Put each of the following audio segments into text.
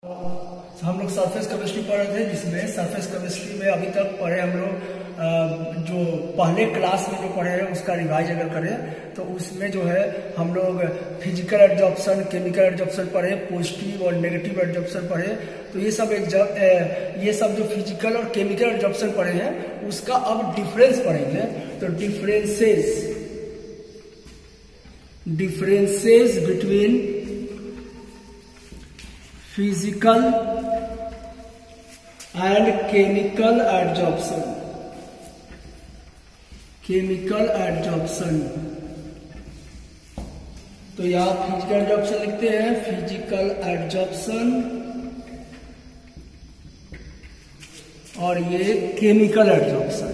हम लोग surface chemistry पढ़ रहे थे, जिसमें सरफेस केमिस्ट्री में अभी तक पढ़े हम लोग जो पहले क्लास में जो पढ़े हैं उसका रिवाइज अगर करें तो उसमें जो है हम लोग फिजिकल एडजॉर्प्शन, केमिकल एडजॉर्प्शन पढ़े, पॉजिटिव और नेगेटिव एडजॉर्प्शन पढ़े। तो ये सब जो फिजिकल और केमिकल एडजॉर्प्शन पढ़े हैं उसका अब डिफरेंस पढ़ेंगे। तो differences between physical and chemical adsorption. तो यहां फिजिकल एडजॉर्प्शन लिखते हैं, फिजिकल एडजॉर्प्शन, और ये केमिकल एडजॉर्प्शन।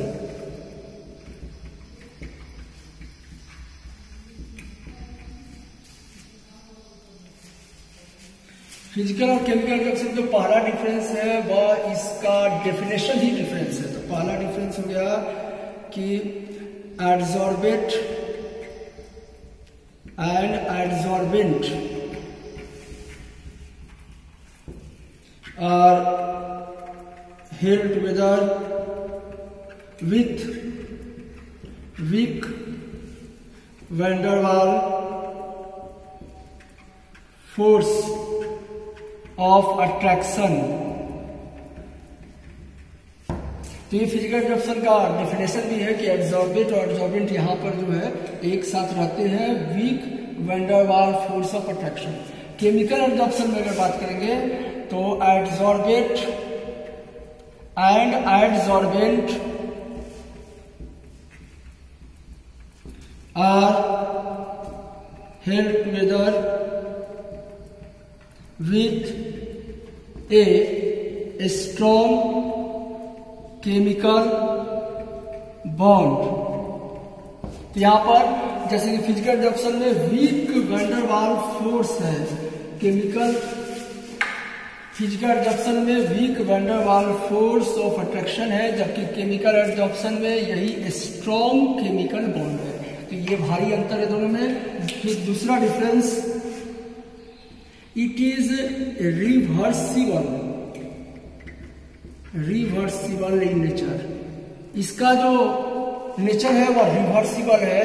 फिजिकल और केमिकल एडजॉर्प्शन जो पहला डिफरेंस है वह इसका डेफिनेशन ही डिफरेंस है। तो पहला डिफरेंस हो गया कि adsorbate and adsorbent are held together with weak van der Waals force of attraction। तो ये फिजिकल एडजॉर्प्शन का डेफिनेशन भी है कि एडजॉर्बेट और एडजॉर्बेंट यहाँ पर जो है एक साथ रहते हैं week van der Waals force of attraction. Chemical adsorption में अगर बात करेंगे तो adsorbate and adsorbent are held together with a strong chemical bond। तो यहाँ पर जैसे कि फिजिकल एडजॉर्प्शन में weak van der Waals force है, फिजिकल एडजॉर्प्शन में weak van der Waals force of attraction है, जबकि केमिकल एडजॉर्प्शन में यही स्ट्रॉन्ग केमिकल बॉन्ड है। तो ये भारी अंतर है दोनों में। फिर दूसरा difference, it is reversible in nature. इसका जो नेचर है वह रिवर्सिबल है।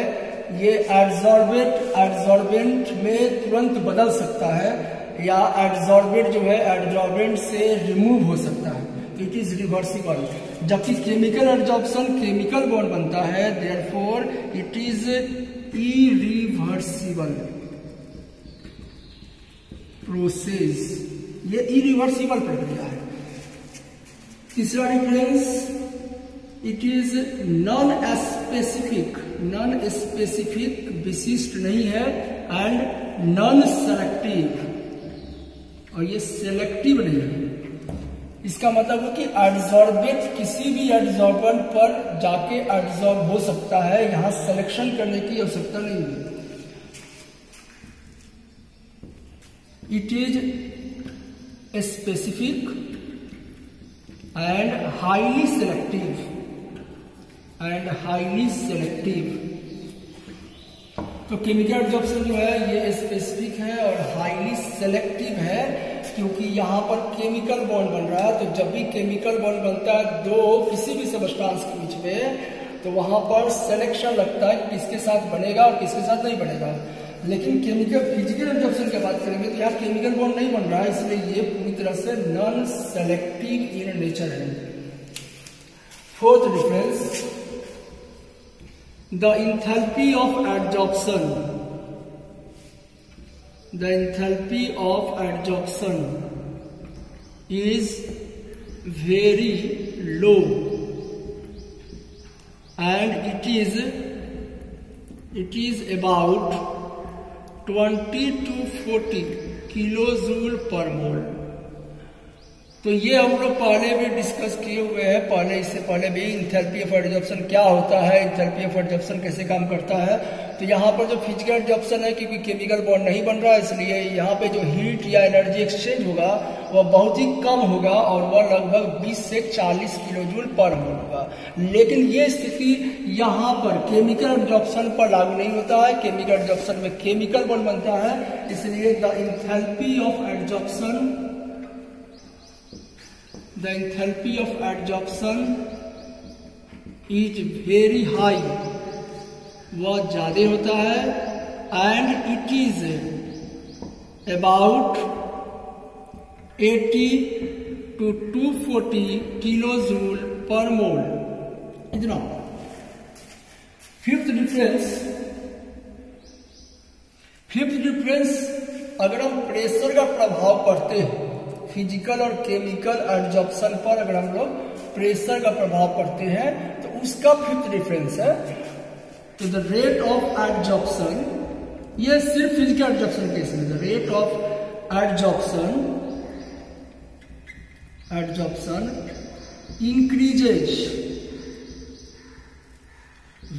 ये एडजॉर्बेंट में तुरंत बदल सकता है या एडजॉर्बेंट जो है एडजॉर्बेंट से रिमूव हो सकता है। तो इट इज रिवर्सिबल। जबकि केमिकल एडजॉर्प्शन केमिकल बॉन्ड बनता है, therefore it is irreversible process. ये इरिवर्सिबल प्रक्रिया है। तीसरा difference, it is non specific विशिष्ट नहीं है, एंड नॉन सेलेक्टिव, और ये सेलेक्टिव नहीं है। इसका मतलब है कि एडजॉर्बेंट किसी भी एडजॉर्बेंट पर जाके एडजॉर्ब हो सकता है, यहां सिलेक्शन करने की आवश्यकता नहीं है। It is specific and highly selective. तो केमिकल एडजॉर्प्शन जो है ये स्पेसिफिक है और हाईली सेलेक्टिव है, क्योंकि यहाँ पर केमिकल बॉन्ड बन रहा है। तो जब भी केमिकल बॉन्ड बनता है दो किसी भी सब्सटेंस के बीच में, तो वहां पर सिलेक्शन लगता है कि किसके साथ बनेगा और किसके साथ नहीं बनेगा। लेकिन फिजिकल एडजॉर्प्शन की बात करेंगे तो यहाँ केमिकल बॉन्ड नहीं बन रहा है, इसलिए ये पूरी तरह से नॉन सेलेक्टिव इन नेचर है। Fourth difference, the enthalpy of adsorption is very low, and it is about 20 to 40 kilojoule per mole। तो ये हम लोग पहले भी डिस्कस किए हुए हैं, इससे पहले भी इंथैल्पी ऑफ एडजॉर्प्शन क्या होता है, इंथैल्पी ऑफ एडजॉर्प्शन कैसे काम करता है। तो यहाँ पर जो फिजिकल एडजॉर्प्शन है, क्योंकि केमिकल बॉन्ड नहीं बन रहा है, इसलिए यहाँ पे जो हीट या एनर्जी एक्सचेंज होगा वह बहुत ही कम होगा और वह लगभग 20 से 40 किलोजूल पर मोल होगा। लेकिन ये स्थिति यहाँ पर केमिकल एडजॉर्प्शन पर लागू नहीं होता है। केमिकल एडजॉर्प्शन में केमिकल बॉन्ड बनता है, इसलिए the enthalpy of adsorption the enthalpy of adsorption is very high, वह ज्यादा होता है, and it is about 80 to 240 kilojoule पर मोल। इतना। फिफ्थ डिफरेंस अगर हम प्रेशर का प्रभाव पढ़ते हैं, फिजिकल और केमिकल एडजॉर्प्शन पर अगर हम लोग प्रेशर का प्रभाव पढ़ते हैं तो उसका फिफ्थ डिफरेंस है। तो द रेट ऑफ एडजॉर्प्शन, ये सिर्फ फिजिकल एडजॉर्प्शन केस में, the rate of adsorption increases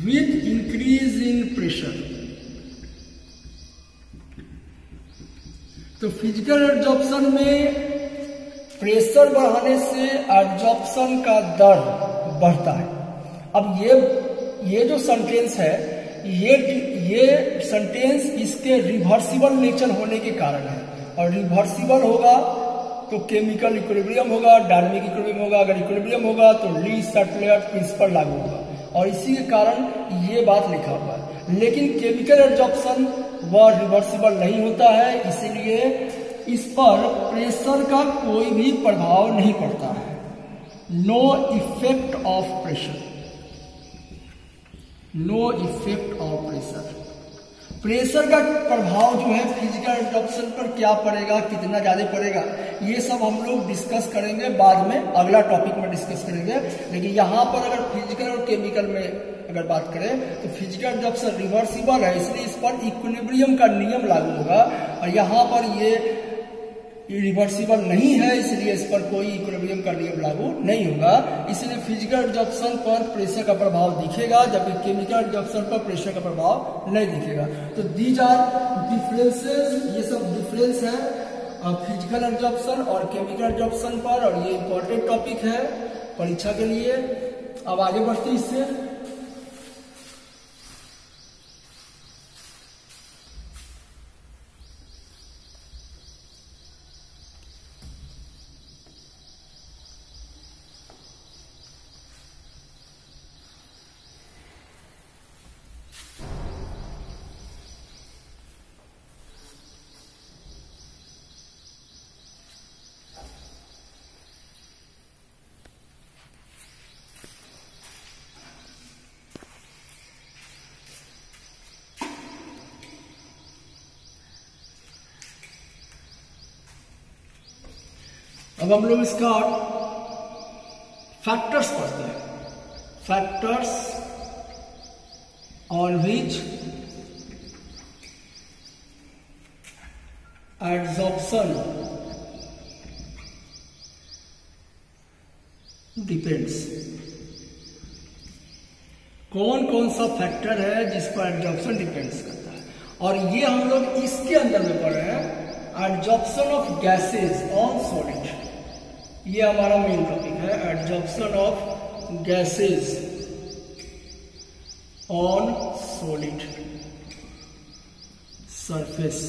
with increase in pressure। तो फिजिकल एडजॉर्प्शन में प्रेशर बढ़ाने से एडजॉर्प्शन का दर बढ़ता है। अब ये जो सेंटेंस है, ये सेंटेंस इसके रिवर्सिबल नेचर होने के कारण है, और रिवर्सिबल होगा तो केमिकल इक्विलिब्रियम होगा, डायनामिक इक्विलिब्रियम होगा। अगर इक्विलिब्रियम होगा तो ली शटलर प्रिंसिपल लागू होगा, और इसी के कारण ये बात लिखा हुआ है। लेकिन केमिकल एडजॉर्प्शन वह रिवर्सिबल नहीं होता है, इसीलिए इस पर प्रेशर का कोई भी प्रभाव नहीं पड़ता है। No effect of pressure, no effect of pressure. Pressure का प्रभाव जो है फिजिकल एडजॉर्प्शन पर क्या पड़ेगा, कितना ज्यादा पड़ेगा, ये सब हम लोग डिस्कस करेंगे बाद में, अगला टॉपिक में डिस्कस करेंगे। लेकिन यहाँ पर अगर फिजिकल और केमिकल में अगर बात करें तो फिजिकल एडजॉर्प्शन रिवर्सिबल है, इसलिए इस पर इक्विलिब्रियम का नियम लागू होगा, और यहाँ पर ये रिवर्सिबल नहीं है, इसलिए इस पर कोई इक्विलिब्रियम का नियम लागू नहीं होगा। इसलिए फिजिकल एडजॉर्प्शन पर प्रेशर का प्रभाव दिखेगा, जबकि केमिकल एडजॉर्प्शन पर प्रेशर का प्रभाव नहीं दिखेगा। तो दीज आर डिफरेंसेस, ये सब डिफरेंस है फिजिकल एडजॉर्प्शन और केमिकल एडजॉर्प्शन पर, और ये इंपॉर्टेंट टॉपिक है परीक्षा के लिए। अब आगे बढ़ते इससे। अब हम लोग इसका फैक्टर्स पढ़ते हैं। Factors on which adsorption depends. कौन कौन सा फैक्टर है जिस पर एडजॉर्प्शन डिपेंड्स करता है, और ये हम लोग इसके अंदर में पढ़ रहे हैं, adsorption of gases on solid. ये हमारा मेन टॉपिक है, adsorption of gases on solid surface.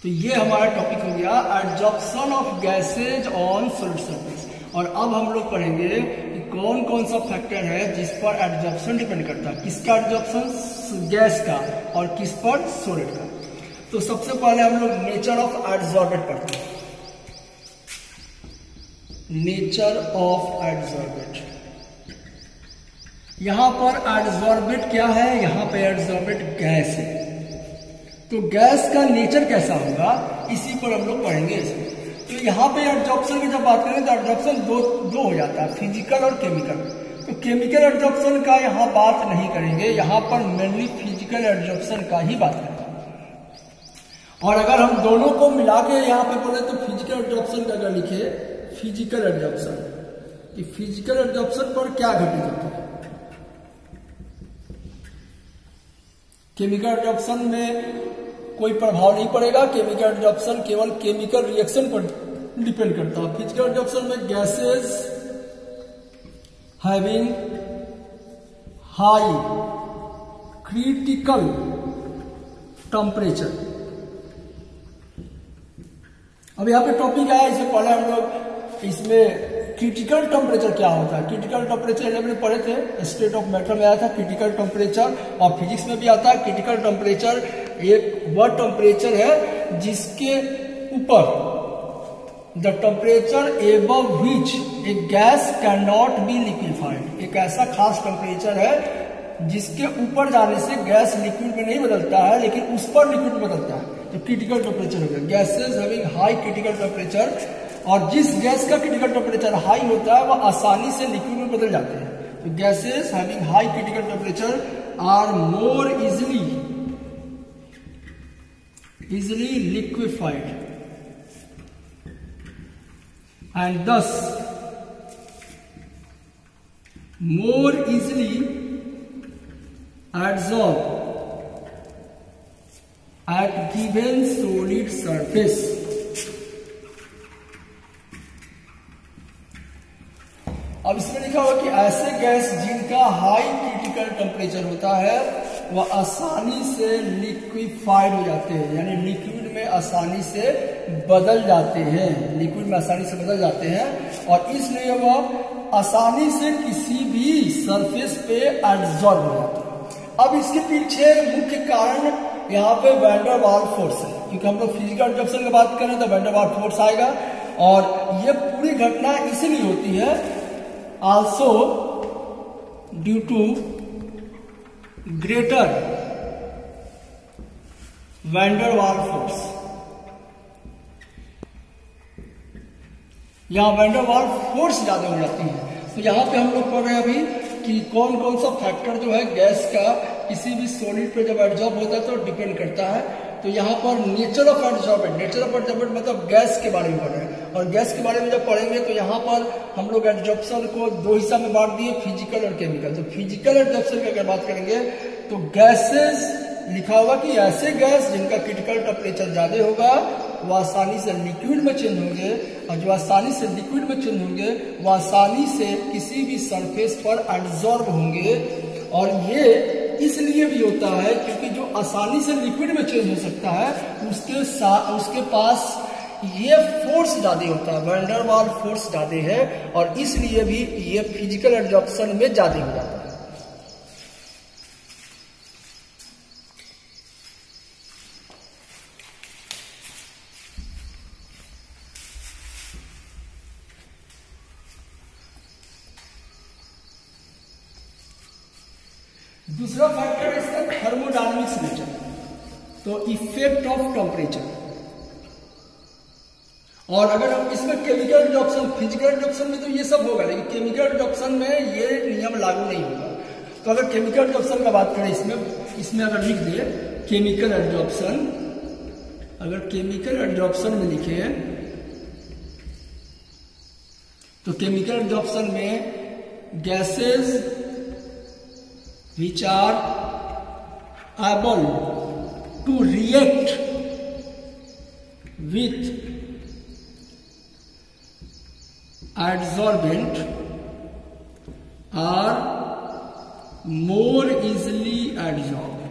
तो ये हमारा टॉपिक हो गया adsorption of gases on solid surface. और अब हम लोग पढ़ेंगे कि कौन कौन सा फैक्टर है जिस पर एडजॉर्प्शन डिपेंड करता है, किसका एडजॉर्प्शन, गैस का, और किस पर, सॉलिड का। तो सबसे पहले हम लोग नेचर ऑफ एडजॉर्बेंट पढ़ते हैं। नेचर ऑफ एडजॉर्बेंट, यहां पर एडजॉर्बेंट क्या है, यहां पर एडजॉर्बेंट गैस है। तो गैस का नेचर कैसा होगा इसी पर हम लोग पढ़ेंगे इसमें। तो यहाँ पे एडजॉर्प्शन की जब बात करें तो एडजॉर्प्शन दो हो जाता है, फिजिकल और केमिकल। तो केमिकल एडजॉर्प्शन का यहाँ बात नहीं करेंगे, यहाँ पर मेनली फिजिकल एडजॉर्प्शन का ही बात करेंगे। और अगर हम दोनों को मिला के यहाँ पे बोले तो फिजिकल एडजॉर्प्शन का अगर लिखे फिजिकल एडजॉर्प्शन, कि फिजिकल एडजॉर्प्शन पर क्या घटित होता है। केमिकल एडजॉर्प्शन में कोई प्रभाव नहीं पड़ेगा, केमिकल एडजॉर्प्शन केवल केमिकल रिएक्शन पर डिपेंड करता है। फिजिकल एडजॉर्प्शन में gases having high critical temperature. अब यहाँ पे टॉपिक आया, इससे पहले हम लोग इसमें क्रिटिकल टेम्परेचर क्या होता है। क्रिटिकल टेम्परेचर हमने पढ़े थे, स्टेट ऑफ मैटर में आया था क्रिटिकल टेम्परेचर, और फिजिक्स में भी आता है। क्रिटिकल टेम्परेचर एक वह टेम्परेचर है जिसके ऊपर the temperature above which A gas can not be liquefied. एक ऐसा खास टेम्परेचर है जिसके ऊपर जाने से गैस लिक्विड में नहीं बदलता है, लेकिन उस पर लिक्विड में बदलता है, तो क्रिटिकल टेम्परेचर हो गया। Gases having high critical temperature, और जिस गैस का क्रिटिकल टेम्परेचर हाई होता है वह आसानी से लिक्विड में बदल जाते हैं। तो gases having high critical temperature are more easily liquefied and thus more easily adsorb at given solid surface। अब इसमें लिखा हुआ कि ऐसे गैस जिनका हाई क्रिटिकल टेम्परेचर होता है वह आसानी से लिक्विफाइड हो जाते हैं, यानी लिक्विड में आसानी से बदल जाते हैं, लिक्विड में आसानी से बदल जाते हैं, और इसलिए वह आसानी से किसी भी सरफेस पे एब्जॉर्ब हो जाते हैं। अब इसके पीछे मुख्य कारण यहाँ पे वैन डर वाल्स फोर्स है, क्योंकि हम लोग फिजिकल एब्जॉर्प्शन की बात करें तो वैन डर वाल्स फोर्स आएगा, और ये पूरी घटना इसलिए होती है also due to greater van der Waals force। यहां वैन डर वाल्स फोर्स ज्यादा हो जाती है। तो यहां पे हम लोग पढ़ रहे हैं अभी कि कौन कौन सा फैक्टर जो है गैस का किसी भी सॉलिड पे जब एब्जॉर्ब होता है तो डिपेंड करता है। तो यहाँ पर nature of absorbent, nature of absorbent मतलब गैस के बारे में पढ़ रहे हैं, और गैस के बारे में जब पढ़ेंगे तो यहाँ पर हम लोग एब्जॉर्प्शन को दो हिस्सा में बांट दिए, फिजिकल और केमिकल। तो फिजिकल एब्जॉर्प्शन की अगर बात करेंगे तो गैसेस लिखा होगा कि ऐसे गैस जिनका क्रिटिकल टेम्परेचर ज्यादा होगा वो आसानी से लिक्विड में चेंज होंगे, और जो आसानी से लिक्विड में चेंज होंगे वो आसानी से किसी भी सरफेस पर एब्जॉर्ब होंगे। और ये इसलिए भी होता है क्योंकि जो आसानी से लिक्विड में चेंज हो सकता है उसके पास ये फोर्स ज्यादा होता है, वैन डर वाल्स फोर्स ज्यादा है, और इसलिए भी ये फिजिकल एब्जॉर्प्शन में ज्यादा हो जाता है। दूसरा फैक्टर है इसका थर्मोडायनामिक्स नेचर, तो इफेक्ट ऑफ टेम्परेचर। और अगर हम इसमें केमिकल एब्जॉर्प्शन, फिजिकल एब्जॉर्प्शन में तो ये सब होगा, लेकिन केमिकल एब्जॉर्प्शन में ये नियम लागू नहीं होगा। तो अगर केमिकल एब्जॉर्प्शन का बात करें इसमें अगर लिख दिए केमिकल एब्जॉर्प्शन, अगर केमिकल एब्जॉर्प्शन में लिखे तो केमिकल एब्जॉर्प्शन में gases which are able to react with adsorbent are more easily adsorbed।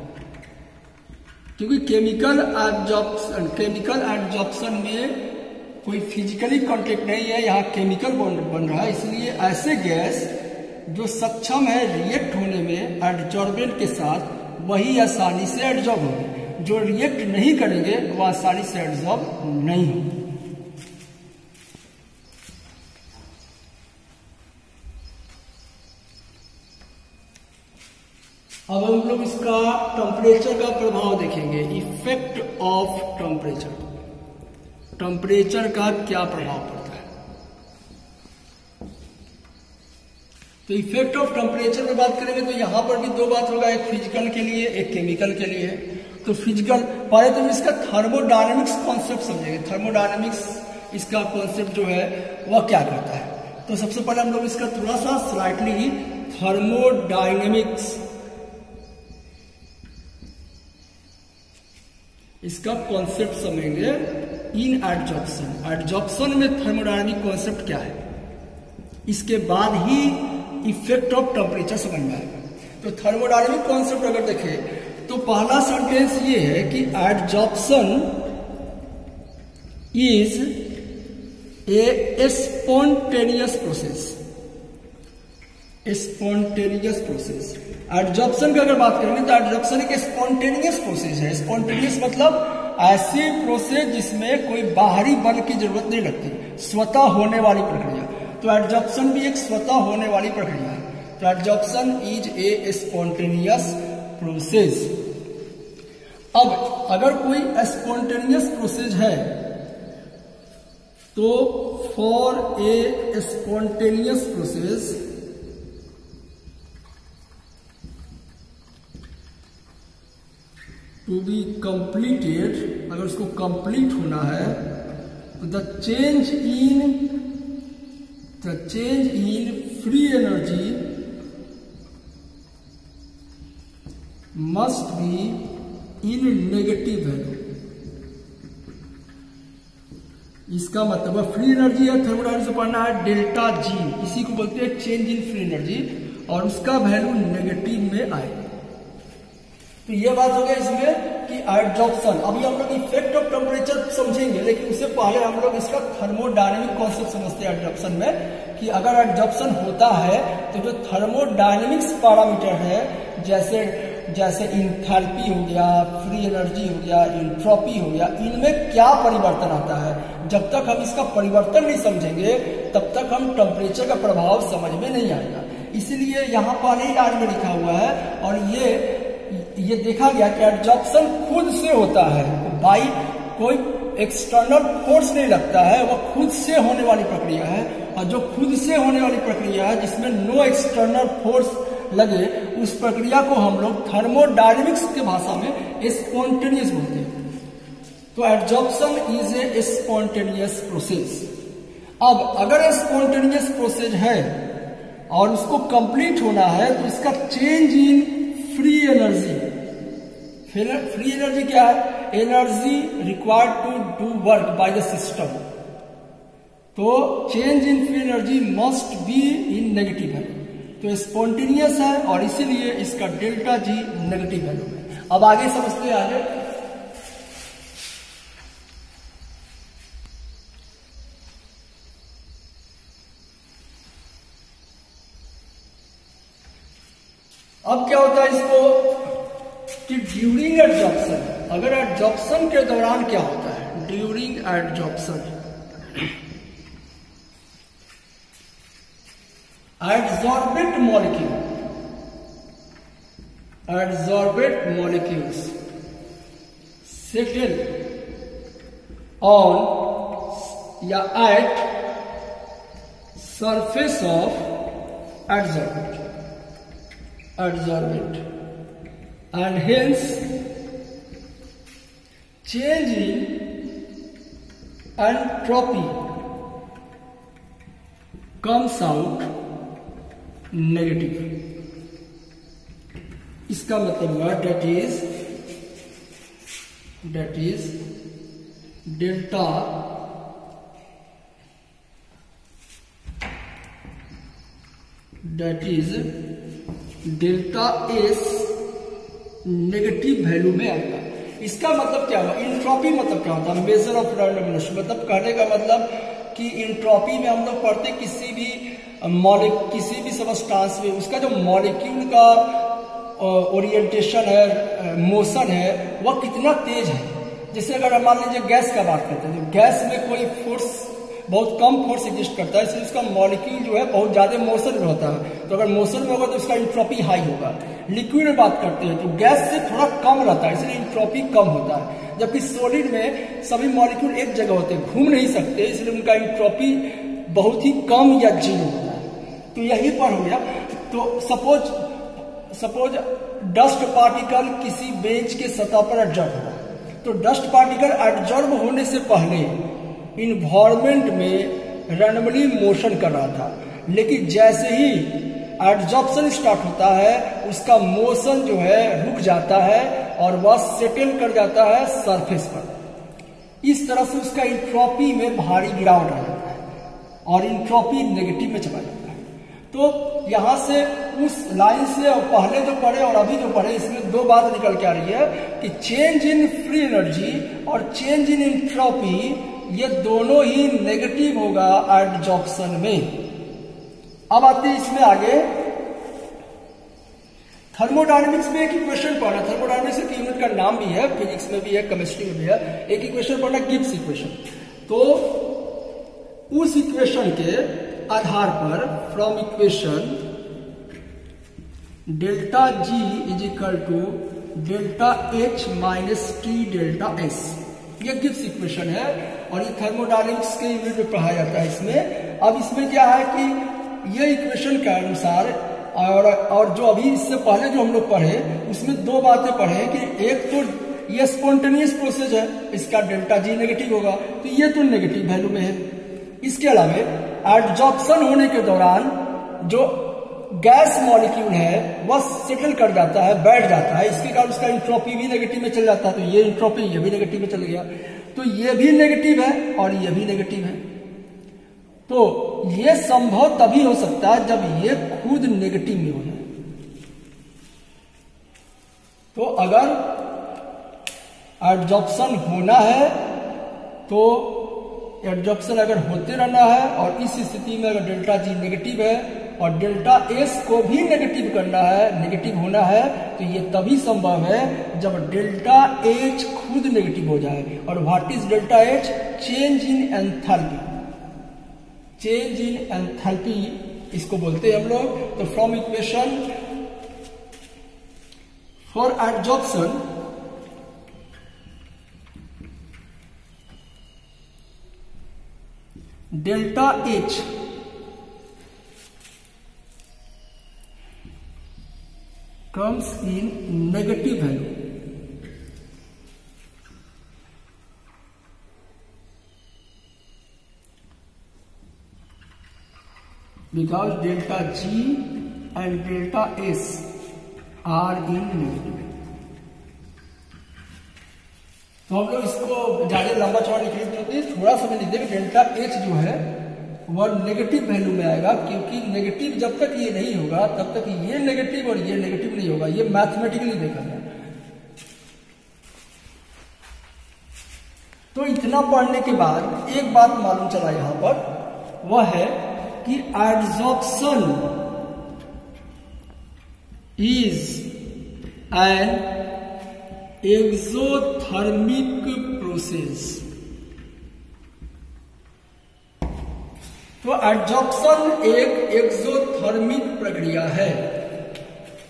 क्योंकि केमिकल एब्जॉर्प्शन में कोई फिजिकली कांटेक्ट नहीं है, यहाँ केमिकल बन रहा है, इसलिए ऐसे गैस जो सक्षम है रिएक्ट होने में एड्जॉर्बेंट के साथ वही आसानी से एड्जॉर्ब होंगे, जो रिएक्ट नहीं करेंगे वो आसानी से एड्जॉर्ब नहीं होंगे। अब हम लोग इसका टेम्परेचर का प्रभाव देखेंगे, इफेक्ट ऑफ टेम्परेचर, टेम्परेचर का क्या प्रभाव पड़ता है। तो इफेक्ट ऑफ टेम्परेचर में बात करेंगे तो यहाँ पर भी दो बात होगा, एक फिजिकल के लिए एक केमिकल के लिए। तो फिजिकल पहले तो इसका थर्मोडायनेमिक्स कॉन्सेप्ट समझेंगे। थर्मोडायनेमिक्स इसका कॉन्सेप्ट जो है वह क्या करता है। तो सबसे पहले हम लोग इसका थोड़ा सा स्लाइटली थर्मोडायनेमिक्स इसका कॉन्सेप्ट समझेंगे इन एडजॉर्प्शन। एडजॉर्प्शन में थर्मोडायनेमिक कॉन्सेप्ट क्या है, इसके बाद ही इफेक्ट ऑफ टेम्परेचर समझ में आएगा। तो थर्मोडायनेमिक कॉन्सेप्ट अगर देखें तो पहला सेंटेंस ये है कि adsorption is a spontaneous process, spontaneous process. Adsorption की अगर बात करेंगे तो एडजॉर्प्शन एक स्पॉन्टेनियस प्रोसेस है। स्पॉन्टेनियस मतलब ऐसी प्रोसेस जिसमें कोई बाहरी बल की जरूरत नहीं लगती, स्वतः होने वाली प्रक्रिया। तो एडजॉर्प्शन भी एक स्वतः होने वाली प्रक्रिया है। तो adsorption is a spontaneous process. अब अगर कोई स्पॉन्टेनियस प्रोसेस है तो for a spontaneous process to be completed, अगर उसको कंप्लीट होना है तो the change in free energy must be in negative value. इसका मतलब फ्री एनर्जी है, थर्मोडायनामिक्स से पढ़ना है डेल्टा जी, इसी को बोलते हैं चेंज इन फ्री एनर्जी, और उसका वैल्यू नेगेटिव में आएगा। तो ये बात हो गया इसमें कि एडजॉर्प्शन। अभी हम लोग इफेक्ट ऑफ टेम्परेचर समझेंगे, लेकिन उससे पहले हम लोग इसका थर्मोडायनेमिक कॉन्सेप्ट समझते हैं एडजॉर्प्शन में, कि अगर एडजॉर्प्शन होता है तो जो थर्मोडायनेमिक्स पैरामीटर है, जैसे इंथैल्पी हो गया, फ्री एनर्जी हो गया, एंट्रोपी हो गया, इनमें क्या परिवर्तन आता है, जब तक हम इसका परिवर्तन नहीं समझेंगे तब तक हम टेम्परेचर का प्रभाव समझ में नहीं आएगा। इसलिए यहाँ पहले ही लाइन में लिखा हुआ है, और ये देखा गया कि एडजॉर्प्शन खुद से होता है, बाई कोई एक्सटर्नल फोर्स नहीं लगता है, वह खुद से होने वाली प्रक्रिया है। और जो खुद से होने वाली प्रक्रिया है जिसमें नो एक्सटर्नल फोर्स लगे, उस प्रक्रिया को हम लोग थर्मोडायनेमिक्स के भाषा में स्पॉन्टेनियस बोलते हैं। तो adsorption is a spontaneous process. अब अगर स्पॉन्टेनियस प्रोसेस है और उसको कंप्लीट होना है तो इसका change in free energy, free energy क्या है? Energy required to do work by the system. तो change in free energy must be in negative value. तो स्पॉन्टेनियस है और इसीलिए इसका डेल्टा जी नेगेटिव वैल्यू है। अब आगे समझते हैं आगे। अब क्या होता है इसको कि ड्यूरिंग एडजॉर्प्शन, अगर एडजॉर्प्शन के दौरान क्या होता है, during adsorption adsorbent molecules settle on या at surface of adsorbent and hence change in entropy comes out negative. इसका मतलब हुआ that is delta S negative value में आएगा। इसका मतलब क्या हुआ? इंट्रोपी मतलब क्या होता है? Measure of randomness. मतलब कहने का मतलब कि इंट्रोपी में हम लोग पढ़ते किसी भी सबस्टांस में उसका जो मॉलिक्यूल का ओरिएंटेशन है, मोशन है, वह कितना तेज है। जैसे अगर हम मान लीजिए गैस का बात करते हैं तो गैस में कोई फोर्स, बहुत कम फोर्स एग्जिस्ट करता है, इसलिए उसका मॉलिक्यूल जो है बहुत ज्यादा मोशन में होता है। तो अगर मोशन में होगा तो उसका इंट्रोपी हाई होगा। लिक्विड में बात करते हैं तो गैस से थोड़ा कम रहता है, इसलिए इंट्रोपी कम होता है। जबकि सॉलिड में सभी मॉलिक्यूल एक जगह होते हैं, घूम नहीं सकते, इसलिए उनका इंट्रोपी बहुत ही कम या जीरो होता है। तो यही पर हो गया। तो सपोज डस्ट पार्टिकल किसी बेंच के सतह पर एडजॉर्ब हुआ, तो डस्ट पार्टिकल एडजॉर्ब होने से पहले इन्वायरमेंट में रैंडमली मोशन कर रहा था, लेकिन जैसे ही एडजॉर्प्शन स्टार्ट होता है उसका मोशन जो है रुक जाता है और वह सेटल कर जाता है सरफेस पर। इस तरह से उसका इंट्रोपी में भारी गिरावट आ जाता है और इंट्रोपी नेगेटिव में चला जाता है। तो यहां से उस लाइन से पहले जो पढ़े और अभी जो पढ़े, इसमें दो बात निकल के आ रही है कि चेंज इन फ्री एनर्जी और चेंज इन इंट्रोपी, ये दोनों ही नेगेटिव होगा होगा एडजॉर्प्शन में। अब आते हैं इसमें आगे थर्मोडायनेमिक्स में एक इक्वेशन पढ़ना। थर्मोडायनेमिक्स एक यूनिट का नाम भी है, फिजिक्स में भी है, केमिस्ट्री में भी है। एक इक्वेशन पढ़ना गिब्स इक्वेशन। तो उस इक्वेशन के आधार पर from equation delta G is equal to delta H minus T delta S, ये गिब्स इक्वेशन है और ये थर्मोडायनेमिक्स के यूनिट में पढ़ाया जाता है इसमें। अब इसमें क्या है कि ये इक्वेशन के अनुसार और जो अभी इससे पहले जो हम लोग पढ़े उसमें दो बातें पढ़े कि एक तो ये स्पॉन्टेनियस प्रोसेस है, इसका डेल्टा जी नेगेटिव होगा, तो ये तो नेगेटिव वैल्यू में है। इसके अलावा एडजॉर्प्शन होने के दौरान जो गैस मॉलिक्यूल है वह सेटल कर जाता है, बैठ जाता है, इसके कारण उसका इंट्रोपी भी नेगेटिव में चल जाता है। तो ये इंट्रोपी ये भी नेगेटिव में चल गया, तो ये भी नेगेटिव है और ये भी नेगेटिव है। तो ये संभव तभी हो सकता है जब ये खुद नेगेटिव में हो जाए। तो अगर एडजॉर्प्शन होना है तो एडजॉर्प्शन अगर होते रहना है और इस स्थिति में अगर डेल्टा जी नेगेटिव है और डेल्टा एस को भी नेगेटिव करना है, नेगेटिव होना है, तो ये तभी संभव है जब डेल्टा एच खुद नेगेटिव हो जाए। और what is delta H? Change in enthalpy. Change in enthalpy इसको बोलते हैं हम लोग। तो from equation for adsorption delta H comes in negative value because delta G and delta S are in negative। तो हम लोग इसको ज्यादा लंबा चौड़ा लिखने की जरूरत नहीं, थोड़ा सा लिख देंगे। डेल्टा H जो है वह नेगेटिव वैल्यू में आएगा, क्योंकि नेगेटिव जब तक ये नहीं होगा तब तक ये नेगेटिव और ये नेगेटिव नहीं होगा। ये मैथमेटिकली देखा जाए तो इतना पढ़ने के बाद एक बात मालूम चला यहां पर, वह है कि adsorption is an exothermic process. तो एडजॉर्प्शन एक एक्सोथर्मिक प्रक्रिया है।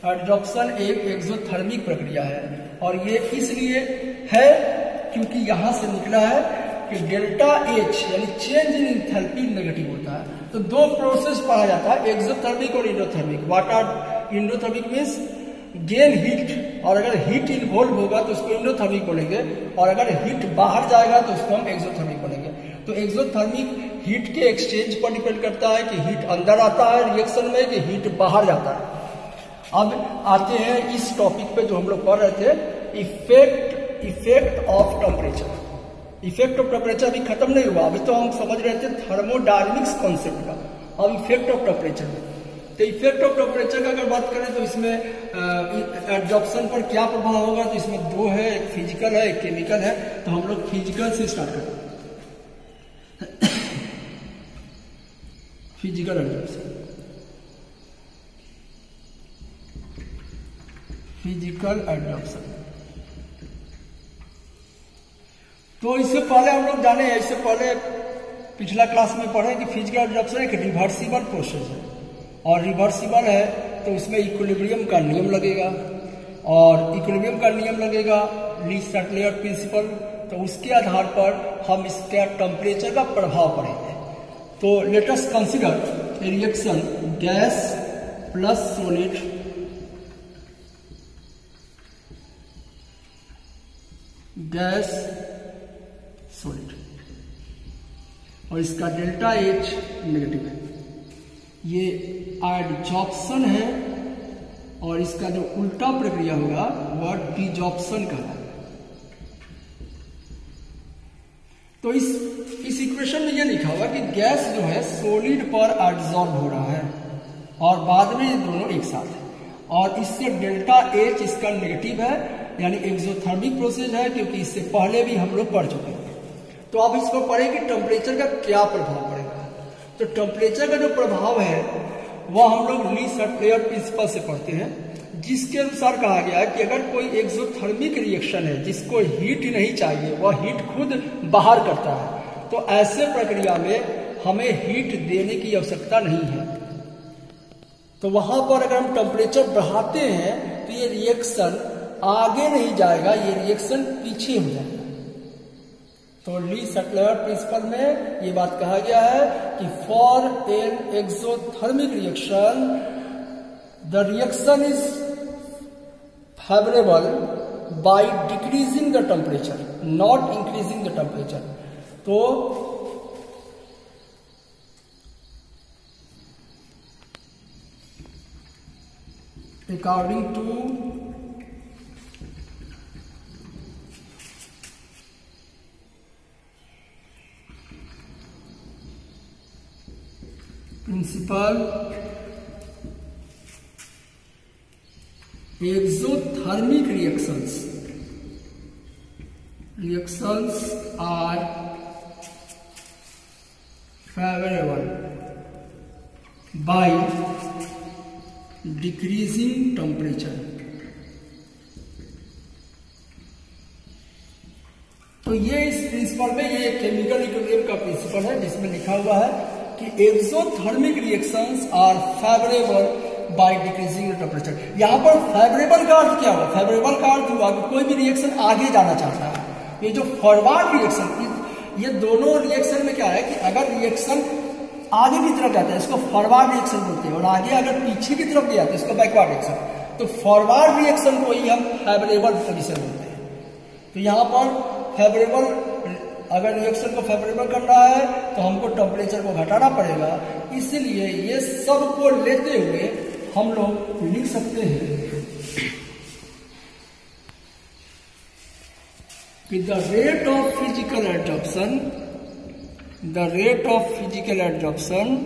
एडजॉर्प्शन एक एक्सोथर्मिक प्रक्रिया है और ये इसलिए है क्योंकि यहां से निकला है कि डेल्टा एच यानी चेंज इन एंथैल्पी नेगेटिव होता है। तो दो प्रोसेस पढ़ा जाता है, एक्सोथर्मिक और endothermic. What are endothermic means gain heat, और अगर हीट इन्वॉल्व होगा तो उसको एंडोथर्मिक बोलेंगे, और अगर हीट बाहर जाएगा तो उसको हम एक्सोथर्मिक बोलेंगे। तो एक्सोथर्मिक हीट के एक्सचेंज पर डिपेंड करता है कि हीट अंदर आता है रिएक्शन में कि हीट बाहर जाता है। अब आते हैं इस टॉपिक पे जो हम लोग पढ़ रहे थे, effect of temperature. Effect of temperature अभी खत्म नहीं हुआ, अभी तो हम समझ रहे थे थर्मोडायनेमिक्स कॉन्सेप्ट का। अब इफेक्ट ऑफ टेम्परेचर में, तो इफेक्ट ऑफ टेम्परेचर का अगर बात करें तो इसमें एडजॉर्प्शन पर क्या प्रभाव होगा, तो इसमें दो है, एक फिजिकल है एक केमिकल है। तो हम लोग फिजिकल से स्टार्ट करें। Physical adsorption, physical adsorption. तो इससे पहले हम लोग जाने, इससे पहले पिछला क्लास में पढ़े कि फिजिकल एडजॉर्प्शन एक रिवर्सिबल प्रोसेस है, और रिवर्सिबल है तो इसमें इक्विलिब्रियम का नियम लगेगा, और इक्विलिब्रियम का नियम लगेगा ली सर्कुलर प्रिंसिपल। तो उसके आधार पर हम इसका टेम्परेचर का प्रभाव पढ़ेंगे। तो let us consider a reaction gas plus solid gas solid, और इसका डेल्टा एच नेगेटिव है। ये एडजॉर्प्शन है और इसका जो उल्टा प्रक्रिया होगा वह डिजॉर्प्शन कहलाएगा। तो इस इक्वेशन में ये लिखा हुआ कि गैस जो है सॉलिड पर एडजॉर्ब हो रहा है और बाद में ये दोनों एक साथ है, और इससे डेल्टा एच इसका नेगेटिव है, यानी एक्सोथर्मिक प्रोसेस है, क्योंकि इससे पहले भी हम लोग पढ़ चुके हैं। तो अब इसको पढ़ें कि टेम्परेचर का क्या प्रभाव पड़ेगा। तो टेम्परेचर का जो प्रभाव है वह हम लोग ली सटलेयर प्रिंसिपल से पढ़ते हैं, जिसके अनुसार कहा गया है कि अगर कोई एक्सोथर्मिक रिएक्शन है जिसको हीट नहीं चाहिए, वह हीट खुद बाहर करता है, तो ऐसे प्रक्रिया में हमें हीट देने की आवश्यकता नहीं है। तो वहां पर अगर हम टेम्परेचर बढ़ाते हैं तो ये रिएक्शन आगे नहीं जाएगा, ये रिएक्शन पीछे हो जाएगा। तो ली सटलेयर प्रिंसिपल में ये बात कहा गया है कि for an exothermic reaction the reaction is favourable by decreasing the temperature, not increasing the temperature. तो according to principle exothermic reactions are favorable by decreasing temperature। तो ये इस प्रिंसिपल में ये केमिकल इक्विलिब्रियम का प्रिंसिपल है, जिसमें लिखा हुआ है कि exothermic reactions are favourable by decreasing temperature. यहाँ पर फेवरेबल का अर्थ क्या हुआ? फेवरेबल का अर्थ हुआ कि कोई भी रिएक्शन आगे जाना चाहता है। ये जो फॉरवर्ड रिएक्शन, ये दोनों रिएक्शन में क्या है कि अगर रिएक्शन आगे की तरफ जाता है इसको फॉरवर्ड रिएक्शन बोलते हैं, और आगे अगर पीछे की तरफ गया तो इसको बैकवर्ड रिएक्शन। तो फॉरवर्ड रिएक्शन को ही हम फेवरेबल पोजीशन बोलते हैं। तो यहाँ पर फेवरेबल, अगर रिएक्शन को फेवरेबल करना है तो हमको टेम्परेचर को घटाना पड़ेगा, इसलिए ये सब को लेते हुए हम लोग लिख सकते हैं कि the rate of physical adsorption, the rate of physical adsorption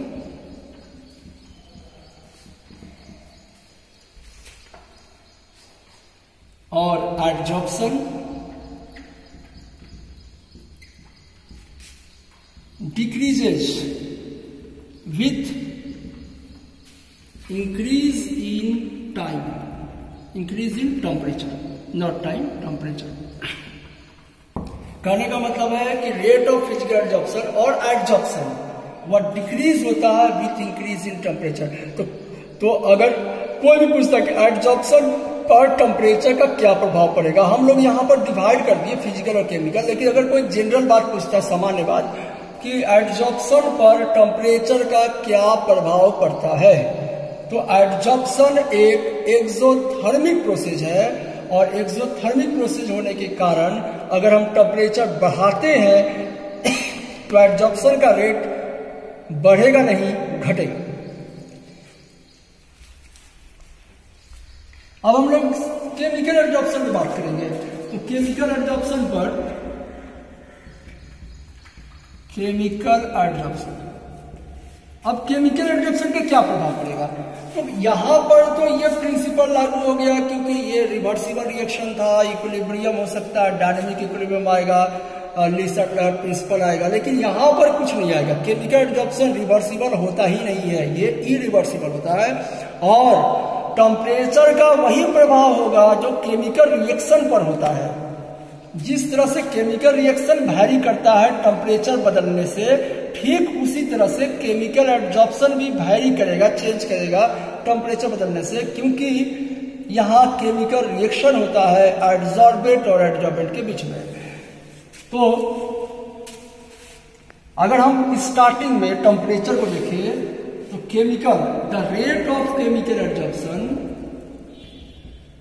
और adsorption decreases with increase in time, increase in temperature, not time, temperature। कहने का मतलब है कि रेट ऑफ फिजिकल एडजॉर्प्शन और एडजॉर्प्शन वह डिक्रीज होता है विथ इंक्रीज इन टेम्परेचर। तो अगर कोई भी पूछता है कि एडजॉर्प्शन पर टेम्परेचर का क्या प्रभाव पड़ेगा, हम लोग यहाँ पर डिवाइड कर दिए फिजिकल और केमिकल, लेकिन अगर कोई जनरल बात पूछता है, सामान्य बात कि एडजॉर्प्शन पर टेम्परेचर का क्या प्रभाव पड़ता है, तो एडजॉर्प्शन एक एक्सोथर्मिक प्रोसेस है, और एक्सोथर्मिक प्रोसेस होने के कारण अगर हम टेम्परेचर बढ़ाते हैं तो एडजॉर्प्शन का रेट बढ़ेगा नहीं, घटेगा। अब हम लोग केमिकल एडजॉर्प्शन की बात करेंगे। तो केमिकल एडजॉर्प्शन पर, केमिकल एडजॉर्प्शन, अब केमिकल एडजॉर्प्शन का क्या प्रभाव पड़ेगा? तो यहां पर तो ये प्रिंसिपल लागू हो गया क्योंकि ये रिवर्सिबल रिएक्शन था, इक्विलिब्रियम हो सकता है, डायनेमिक इक्विलिब्रियम आएगा, ली सटलेयर प्रिंसिपल आएगा, लेकिन यहां पर कुछ नहीं आएगा। केमिकल एडजॉर्प्शन रिवर्सिबल होता ही नहीं है, ये इरिवर्सिबल होता है, और टेम्परेचर का वही प्रभाव होगा जो केमिकल रिएक्शन पर होता है। जिस तरह से केमिकल रिएक्शन वैरी करता है टेम्परेचर बदलने से, ठीक उसी तरह से केमिकल एडजॉर्प्शन भी वैरी करेगा, चेंज करेगा टेम्परेचर बदलने से, क्योंकि यहाँ केमिकल रिएक्शन होता है एडजॉर्बेंट और एडजॉर्बेंट के बीच में। तो अगर हम स्टार्टिंग में टेम्परेचर को देखें तो chemical, the rate of chemical adsorption,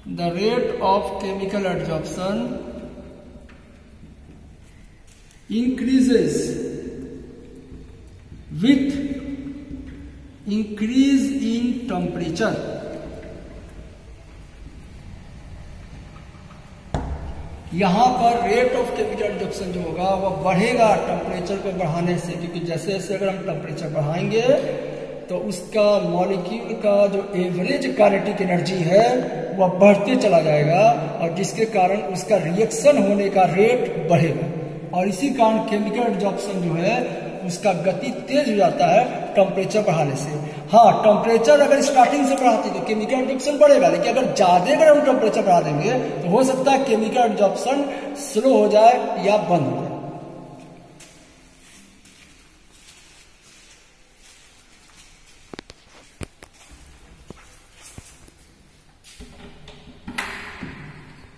the rate of chemical adsorption increases with increase in temperature। यहां पर रेट ऑफ केमिकल एडजॉर्प्शन जो होगा वह बढ़ेगा टेम्परेचर को बढ़ाने से, क्योंकि जैसे जैसे अगर हम टेम्परेचर बढ़ाएंगे तो उसका मॉलिक्यूल का जो एवरेज काइनेटिक एनर्जी है वह बढ़ते चला जाएगा, और जिसके कारण उसका रिएक्शन होने का रेट बढ़ेगा, और इसी कारण केमिकल एडजॉर्प्शन जो है उसका गति तेज हो जाता है टेम्परेचर बढ़ाने से। हाँ, टेम्परेचर अगर स्टार्टिंग से बढ़ाते तो केमिकल एब्जॉर्प्शन बढ़ेगा, लेकिन अगर ज्यादा अगर हम टेम्परेचर बढ़ा देंगे तो हो सकता है केमिकल एब्जॉर्प्शन स्लो हो जाए या बंद हो जाए।